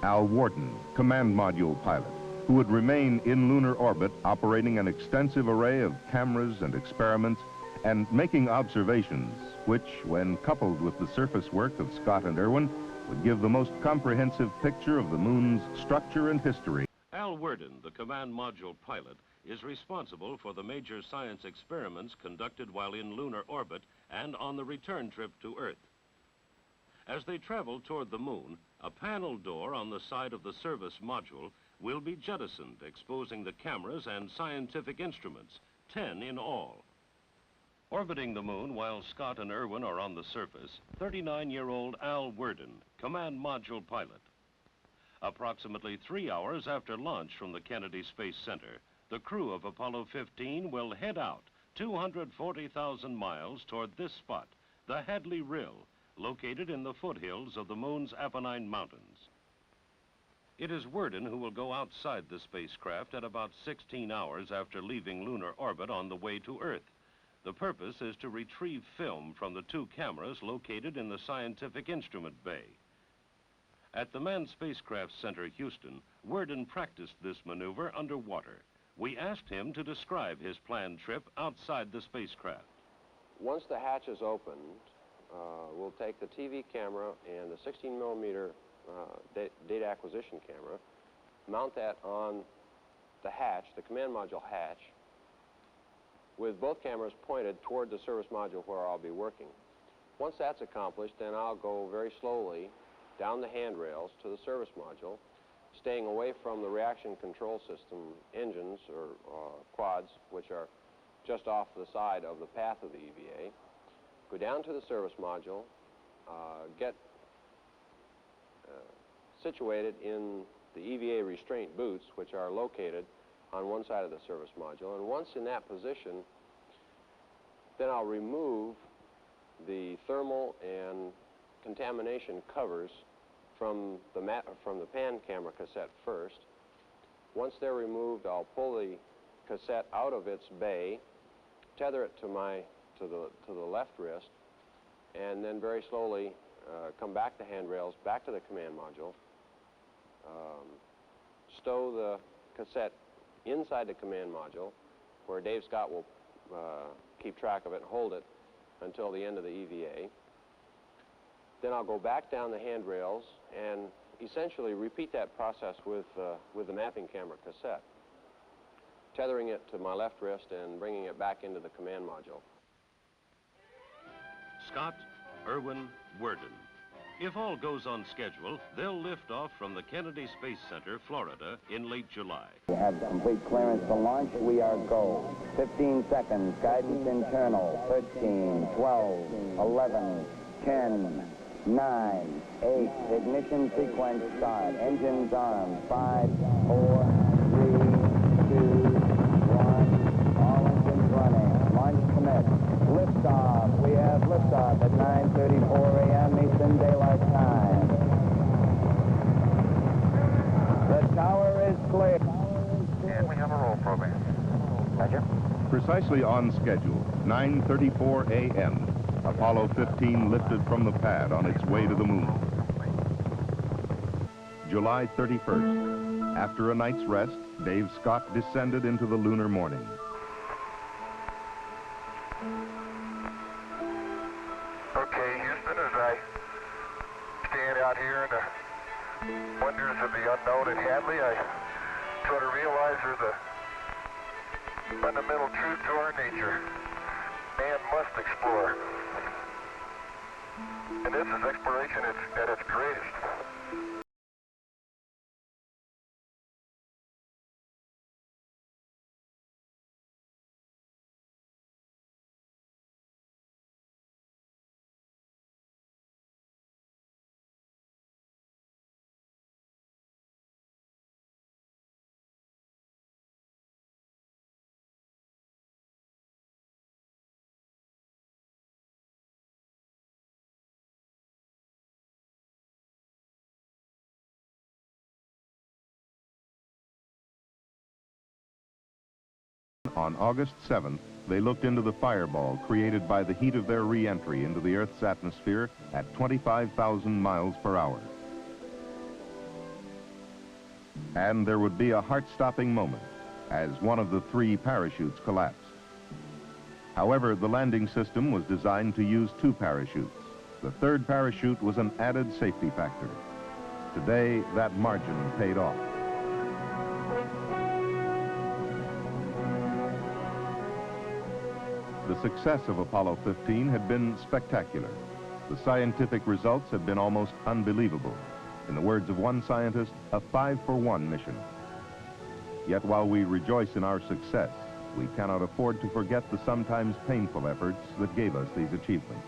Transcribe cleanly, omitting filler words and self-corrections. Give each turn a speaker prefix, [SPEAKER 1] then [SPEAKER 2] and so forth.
[SPEAKER 1] Al Worden, command module pilot, who would remain in lunar orbit operating an extensive array of cameras and experiments and making observations which, when coupled with the surface work of Scott and Irwin, would give the most comprehensive picture of the moon's structure and history.
[SPEAKER 2] Al Worden, the command module pilot, is responsible for the major science experiments conducted while in lunar orbit and on the return trip to Earth. As they travel toward the moon, a panel door on the side of the service module will be jettisoned, exposing the cameras and scientific instruments, 10 in all. Orbiting the moon while Scott and Irwin are on the surface, 39-year-old Al Worden, command module pilot. Approximately 3 hours after launch from the Kennedy Space Center, the crew of Apollo 15 will head out 240,000 miles toward this spot, the Hadley Rille, located in the foothills of the moon's Appennine Mountains. It is Worden who will go outside the spacecraft at about 16 hours after leaving lunar orbit on the way to Earth. The purpose is to retrieve film from the 2 cameras located in the scientific instrument bay. At the Manned Spacecraft Center, Houston, Worden practiced this maneuver underwater. We asked him to describe his planned trip outside the spacecraft.
[SPEAKER 3] Once the hatch is opened, we'll take the TV camera and the 16mm data acquisition camera, mount that on the hatch, the command module hatch, with both cameras pointed toward the service module where I'll be working. Once that's accomplished, then I'll go very slowly down the handrails to the service module, staying away from the reaction control system engines or quads, which are just off the side of the path of the EVA. Go down to the service module, get situated in the EVA restraint boots, which are located on one side of the service module. And once in that position, then I'll remove the thermal and contamination covers from the pan camera cassette first. Once they're removed, I'll pull the cassette out of its bay, tether it to the left wrist, and then very slowly come back the handrails, back to the command module, stow the cassette inside the command module, where Dave Scott will keep track of it and hold it until the end of the EVA. Then I'll go back down the handrails and essentially repeat that process with the mapping camera cassette, tethering it to my left wrist and bringing it back into the command module.
[SPEAKER 2] Scott, Irwin, Worden. If all goes on schedule, they'll lift off from the Kennedy Space Center, Florida, in late July.
[SPEAKER 4] We have complete clearance to launch. We are go. 15 seconds. Guidance internal. 13, 12, 11, 10, 9, 8. Ignition sequence start. Engines armed. 5, 4, 3, 2, 1. All engines running. Launch commit. Liftoff. We have liftoff at 9:34 a.m. Eastern Daylight Time. The tower is clear.
[SPEAKER 5] And we have a roll program. Roger.
[SPEAKER 1] Precisely on schedule, 9:34 a.m., Apollo 15 lifted from the pad on its way to the moon. July 31st, after a night's rest, Dave Scott descended into the lunar morning.
[SPEAKER 5] Okay, Houston, as I stand out here in the wonders of the unknown at Hadley, I try to realize there's a fundamental truth to our nature. Man must explore. And this is exploration at its greatest.
[SPEAKER 1] On August 7th, they looked into the fireball created by the heat of their re-entry into the Earth's atmosphere at 25,000 miles per hour. And there would be a heart-stopping moment as one of the 3 parachutes collapsed. However, the landing system was designed to use 2 parachutes. The 3rd parachute was an added safety factor. Today, that margin paid off. The success of Apollo 15 had been spectacular. The scientific results had been almost unbelievable. In the words of one scientist, a 5-for-1 mission. Yet while we rejoice in our success, we cannot afford to forget the sometimes painful efforts that gave us these achievements.